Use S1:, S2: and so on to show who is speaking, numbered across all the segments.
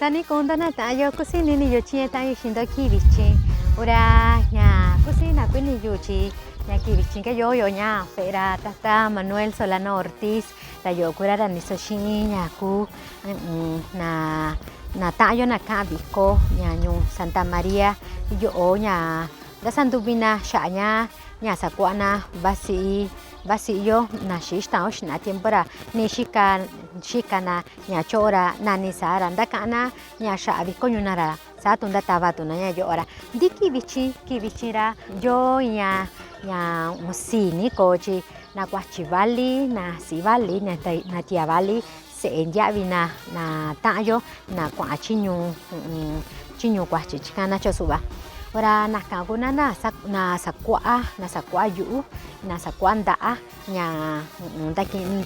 S1: Tani kondana tayo kusini ni yochi tayo shindo kibichi. Ora nya kusina kwini yochi nya kibichi ke yo nya pera tata Manuel Solano Ortiz la yo kurara ni soshi nya ku na tayo na kabiko nya nyu Santa Maria yo nya da sandubina shanya nya sakwana basi yo na shishta osh na tiempora ni shikana nya chora nani sara ndakana nya shabi konyunara satunda tabatuna nya yo ora diki kibichira yo nya musini kochi na kwachivali na sivali na tiavali se enyavi na tayo na kwachinyu kwachi chikana chosuba ora nakaguna na sakwa yu na sakwa ndaa nya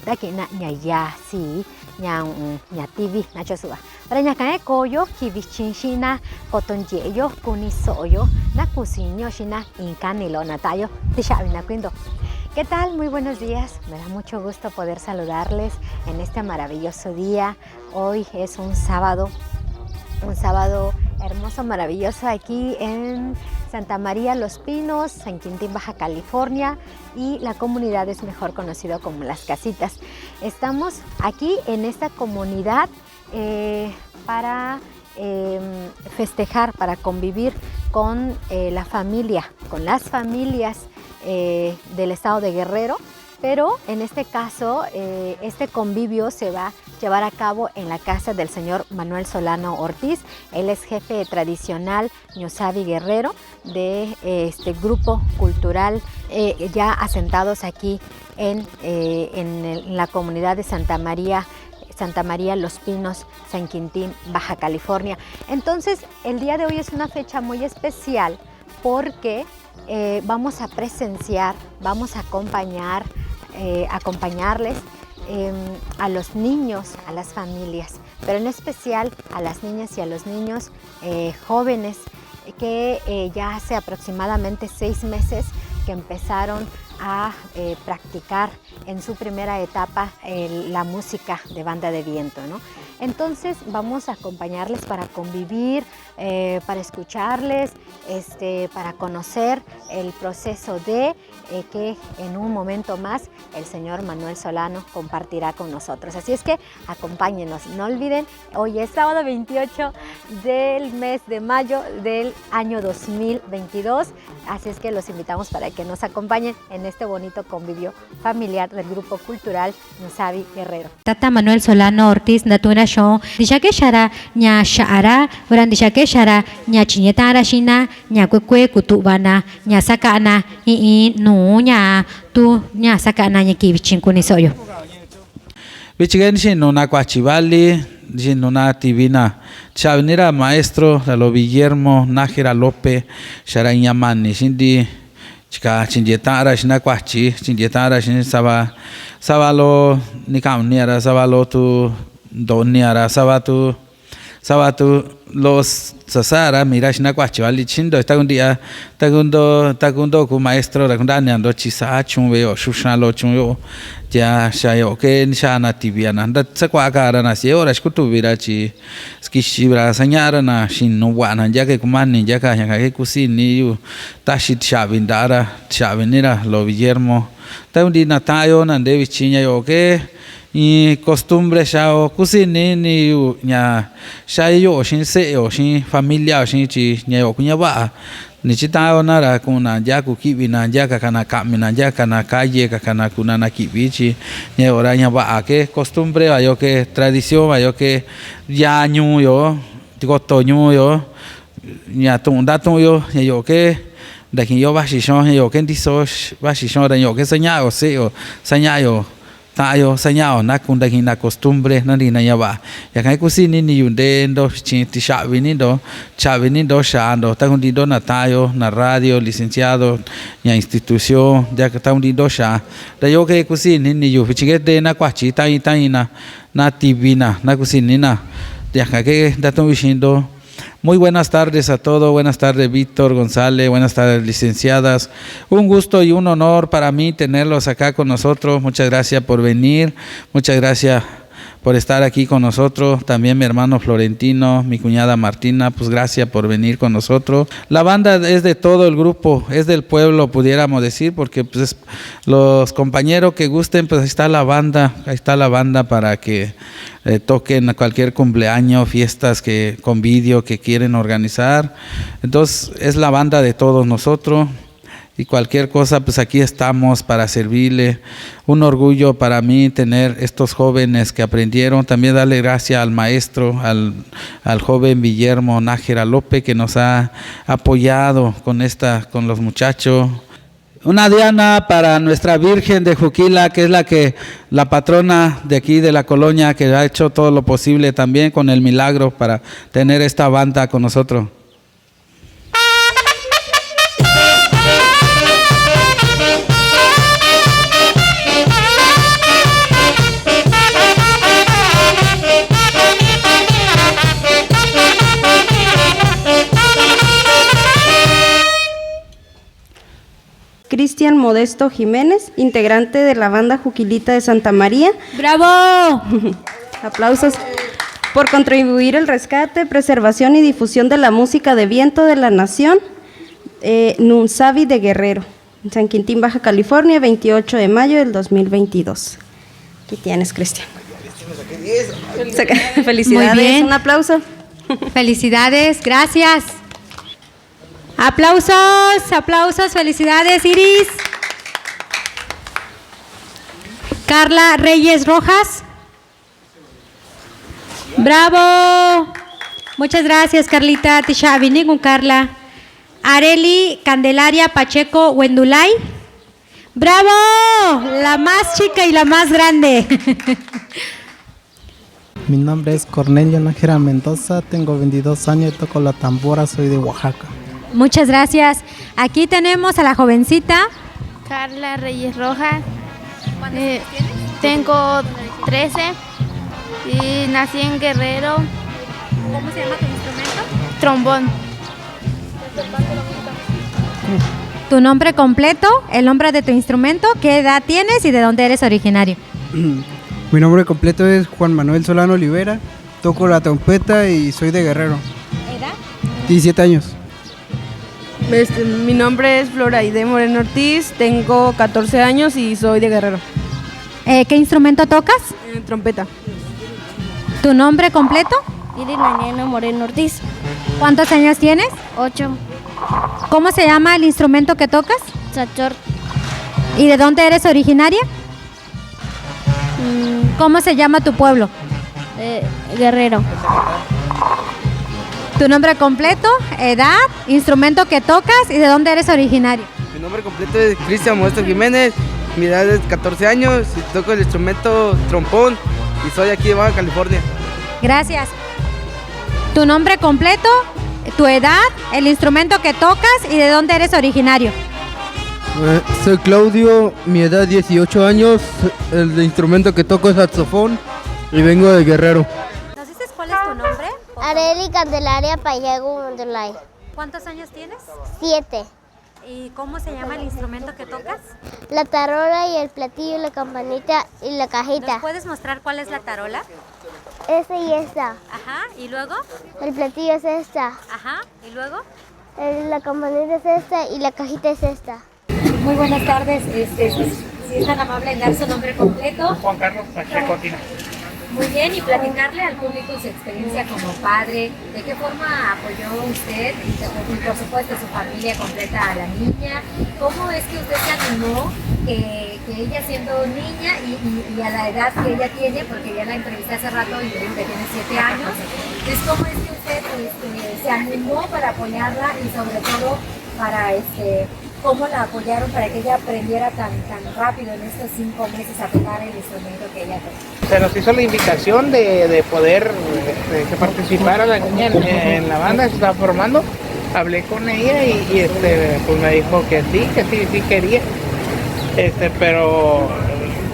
S1: taki na nya yasi nya TV na chosuba ora nya kae koyo kibichin shina kotonyeyo kunisoyo na kusinyo shina inkanilo na tayo tishabi na kwindo. ¿Qué tal? Muy buenos días. Me da mucho gusto poder saludarles en este maravilloso día. Hoy es un sábado hermoso, maravilloso aquí en Santa María Los Pinos, San Quintín, Baja California, y la comunidad es mejor conocido como Las Casitas. Estamos aquí en esta comunidad para festejar, para convivir con la familia, con las familias del estado de Guerrero, pero en este caso este convivio se va a llevar a cabo en la casa del señor Manuel Solano Ortiz. Él es jefe tradicional Ñusabi Guerrero de este grupo cultural ya asentados aquí en la comunidad de Santa María Los Pinos, San Quintín, Baja California. Entonces, el día de hoy es una fecha muy especial porque vamos a presenciar, vamos a acompañarles a los niños, a las familias, pero en especial a las niñas y a los niños jóvenes que ya hace aproximadamente 6 meses que empezaron a practicar en su primera etapa la música de banda de viento, ¿no? Entonces vamos a acompañarles para convivir, para escucharles, para conocer el proceso de que en un momento más el señor Manuel Solano compartirá con nosotros. Así es que acompáñenos, no olviden, hoy es sábado 28 del mes de mayo del año 2022, así es que los invitamos para que nos acompañen en este bonito convivio familiar del grupo cultural Ñusabi Guerrero.
S2: Tata Manuel Solano Ortiz Natura Show, dishake shara nya shara, oran dishake shara nya chiñetara shina, nya kwekwe kutubana, nya sakana no nya tu nya sakana nya kibichin kunisoyo.
S3: Bichigen shin no na kwachivali, shin no na tivina. Chavinira maestro Lalo Guillermo Nájera López, shara nyamani shindi chika chinjetara shina kwachi, chinjetara shin sabalo nikamniara sabalo tu doniara sabatu los sasara mira shina kwachi vali chindo está un día tagundo ku maestro la kundaniando chisa chunveo shushalo chunyo ya shayo que shana tibiana nda sakwa kara na si ora shkutuvira chi skishibra sanyara na shinno wana ya que kumani ya que kusini yu tashi chavinira lo Guillermo ta un día natayo na devi chinya yo que y costumbre shao kusini ni nya shayo shin seo shin familia shin chi nya yo kunya ba ni chitao nara kuna ya kukibi na ya kana kamina ya kana calle kana kuna na kibichi nya ora nya ba que costumbre ayo que tradición ayo que ya nyu yo goto nyu yo nya tunda tu yo nya yo que da kin yo ba shi shon yo que ndiso ba shi shon da yo que señao seo señao tayo señao na kunda hina costumbre na ni na yaba ya kai kusini ni yunde ndo chinti shavini ndo shando ta kundi do na tayo na radio licenciado ya institución ya ka ta kundi do sha da yo ke kusini ni yu fichigete na kwachi tai na tibina na kusini na ya ka ke da to vishindo. Muy buenas tardes a todos, buenas tardes Víctor González, buenas tardes licenciadas. Un gusto y un honor para mí tenerlos acá con nosotros. Muchas gracias por venir, muchas gracias por estar aquí con nosotros. También mi hermano Florentino, mi cuñada Martina, pues gracias por venir con nosotros. La banda es de todo el grupo, es del pueblo, pudiéramos decir, porque pues los compañeros que gusten, pues ahí está la banda para que toquen a cualquier cumpleaños, fiestas que convivio que quieren organizar. Entonces es la banda de todos nosotros. Y cualquier cosa, pues aquí estamos para servirle. Un orgullo para mí tener estos jóvenes que aprendieron. También darle gracias al maestro, al joven Guillermo Nájera López, que nos ha apoyado con los muchachos. Una diana para nuestra Virgen de Juquila, que es la patrona de aquí de la colonia, que ha hecho todo lo posible también con el milagro para tener esta banda con nosotros.
S4: Cristian Modesto Jiménez, integrante de la banda Juquilita de Santa María.
S2: ¡Bravo!
S4: Aplausos por contribuir al rescate, preservación y difusión de la música de viento de la nación. Nunsavi de Guerrero, San Quintín, Baja California, 28 de mayo del 2022. Aquí tienes, Cristian. Felicidades,
S2: Muy bien.
S4: un aplauso.
S2: Felicidades, gracias. Aplausos, felicidades, Iris. Carla Reyes Rojas. Bravo. Muchas gracias, Carlita. Tisha vine con Carla. Areli Candelaria Pacheco Wendulay. Bravo. La más chica y la más grande.
S5: Mi nombre es Cornelio Nájera Mendoza, tengo 22 años y toco la tambora, soy de Oaxaca.
S2: Muchas gracias. Aquí tenemos a la jovencita.
S6: Carla Reyes Rojas. Tengo 13 y nací en Guerrero.
S2: ¿Cómo se llama tu instrumento?
S6: Trombón.
S2: Tu nombre completo, el nombre de tu instrumento, qué edad tienes y de dónde eres originario.
S7: Mi nombre completo es Juan Manuel Solano Olivera, toco la trompeta y soy de Guerrero.
S2: ¿Edad?
S7: 17 años.
S8: Mi nombre es Floraide Moreno Ortiz, tengo 14 años y soy de Guerrero.
S2: ¿Qué instrumento tocas?
S8: Trompeta.
S2: ¿Tu nombre completo?
S6: Irina Nena Moreno Ortiz.
S2: ¿Cuántos años tienes?
S6: 8.
S2: ¿Cómo se llama el instrumento que tocas?
S6: Sachor.
S2: ¿Y de dónde eres originaria? ¿Cómo se llama tu pueblo?
S6: Guerrero.
S2: ¿Tu nombre completo, edad, instrumento que tocas y de dónde eres originario?
S7: Mi nombre completo es Cristian Modesto Jiménez, mi edad es 14 años y toco el instrumento trombón y soy aquí de Baja California.
S2: Gracias. ¿Tu nombre completo, tu edad, el instrumento que tocas y de dónde eres originario?
S7: Soy Claudio, mi edad 18 años, el instrumento que toco es saxofón y vengo de Guerrero.
S2: ¿Nos dices cuál es tu nombre?
S6: Areli Candelaria Payago Mondolay.
S2: ¿Cuántos años tienes?
S6: 7.
S2: ¿Y cómo se llama el instrumento que tocas?
S6: La tarola y el platillo, la campanita y la cajita.
S2: ¿Nos puedes mostrar cuál es la tarola?
S6: Esta y esta.
S2: Ajá, ¿y luego?
S6: El platillo es esta.
S2: Ajá, ¿y luego?
S6: La campanita es esta y la cajita es esta.
S2: Muy buenas tardes, si es tan amable en dar su nombre completo.
S9: Juan Carlos Pacheco Tina.
S2: Muy bien, y platicarle al público su experiencia como padre, de qué forma apoyó usted y por supuesto su familia completa a la niña, cómo es que usted se animó que ella siendo niña y a la edad que ella tiene, porque ya la entrevisté hace rato y me dijo que tiene 7 años, entonces cómo es que usted se animó para apoyarla y sobre todo para cómo la apoyaron para que ella aprendiera tan rápido en estos 5 meses a tocar el instrumento que ella toca.
S9: Se nos hizo la invitación de poder que participara la niña en la banda que se estaba formando. Hablé con ella y pues me dijo que sí quería. Pero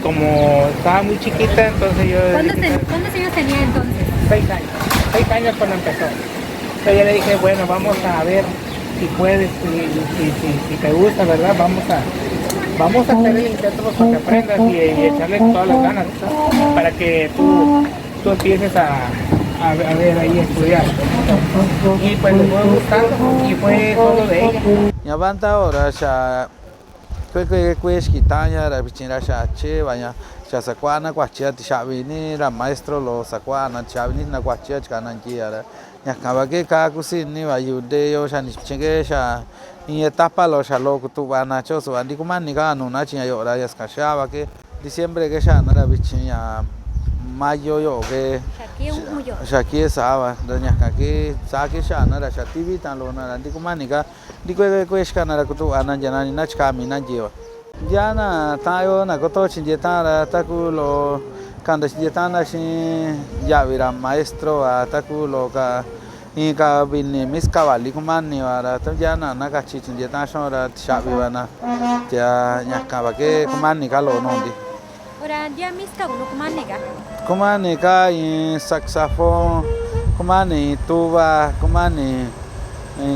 S9: como estaba muy chiquita, entonces yo...
S2: ¿Cuántos años tenía entonces?
S9: 6 años. 6 años cuando empezó. Entonces yo le dije, bueno, vamos a ver si puedes, si te gusta, ¿verdad? Vamos vamos a hacer el intento pues, para que aprendas y echarle todas las ganas, ¿sabes? Para que tú empieces a ver ahí, estudiar. Y pues le fue gustando y fue todo de ella.
S3: Ya banda ahora ya que quitaña la pichina ya che vaya ya sacuana cuachia tishabini la maestro lo sacuana tishabini na cuachia chana kiara ya acaba que cada cocina va ayude yo ya ni chingue ya en etapa lo ya lo tu bana cho so andi kuma ni ga no na chinya yo la ya skashaba que diciembre que ya na la pichina mayo yo que Shaki sawa danya kaki saki shana la shativi tan lo na andi kuma ni ga di que shkana la kutu anan jana ni na chkami na jiwa jana tayo na koto chinjeta la takulo kanda chinjeta na shin ya vira maestro a takulo ka inka binni miskawali kuma ni wara tam jana na ka chinjeta shora shabi wana ya nyaka ba ke kuma ni ka lo no di
S2: Ora dia miska uno kumanega.
S3: Kumani ka in saxofón, kumani tuba, kumani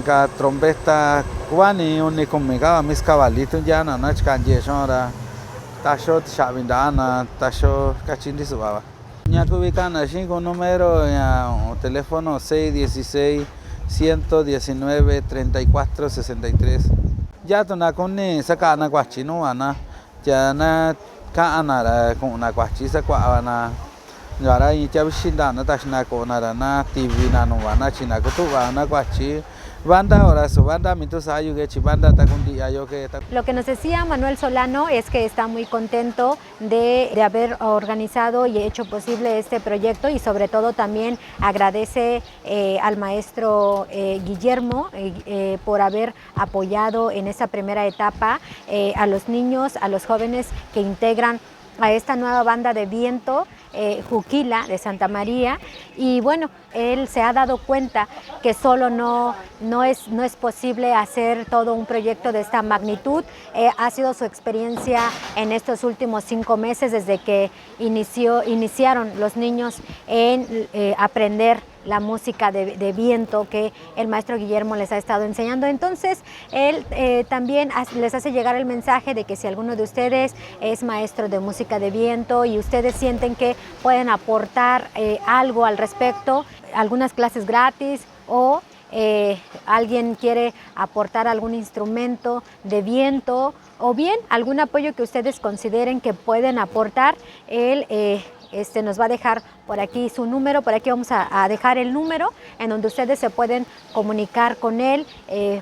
S3: ka trompeta, kumani uni kumiga mis cabalito ya na chkanje shora. Tasho shabindana, tasho kachindi subaba. Nyakubikana shin con número ya teléfono 616 119 34 63. Ya tuna kuni sakana kwachino ana. Ya na ka anara con una cuachisa cuavana ahora y ya visita na tashna con na TV na no wana china ko tu wana cuachi banda ahora su banda mito sayu que chibanda ta con día yo que
S1: Lo que nos decía Manuel Solano es que está muy contento de haber organizado y hecho posible este proyecto y sobre todo también agradece al maestro Guillermo por haber apoyado en esta primera etapa a los niños, a los jóvenes que integran a esta nueva banda de viento Juquila de Santa María y bueno, él se ha dado cuenta que solo no es posible hacer todo un proyecto de esta magnitud. Ha sido su experiencia en estos últimos 5 meses desde que iniciaron los niños en aprender la música de viento que el maestro Guillermo les ha estado enseñando. Entonces, él también les hace llegar el mensaje de que si alguno de ustedes es maestro de música de viento y ustedes sienten que pueden aportar algo al respecto, algunas clases gratis o alguien quiere aportar algún instrumento de viento o bien algún apoyo que ustedes consideren que pueden aportar, él nos va a dejar por aquí su número, por aquí vamos a dejar el número en donde ustedes se pueden comunicar con él,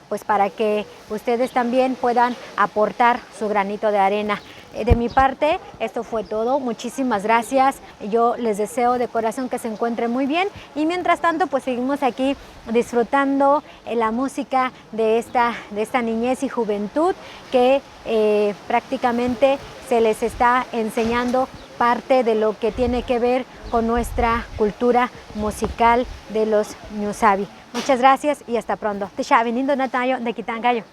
S1: pues para que ustedes también puedan aportar su granito de arena. De mi parte, esto fue todo. Muchísimas gracias. Yo les deseo de corazón que se encuentren muy bien y mientras tanto, pues seguimos aquí disfrutando la música de esta niñez y juventud que prácticamente se les está enseñando parte de lo que tiene que ver con nuestra cultura musical de los Ñusabi. Muchas gracias y hasta pronto. Te veniendo Natayo de Quitangayo.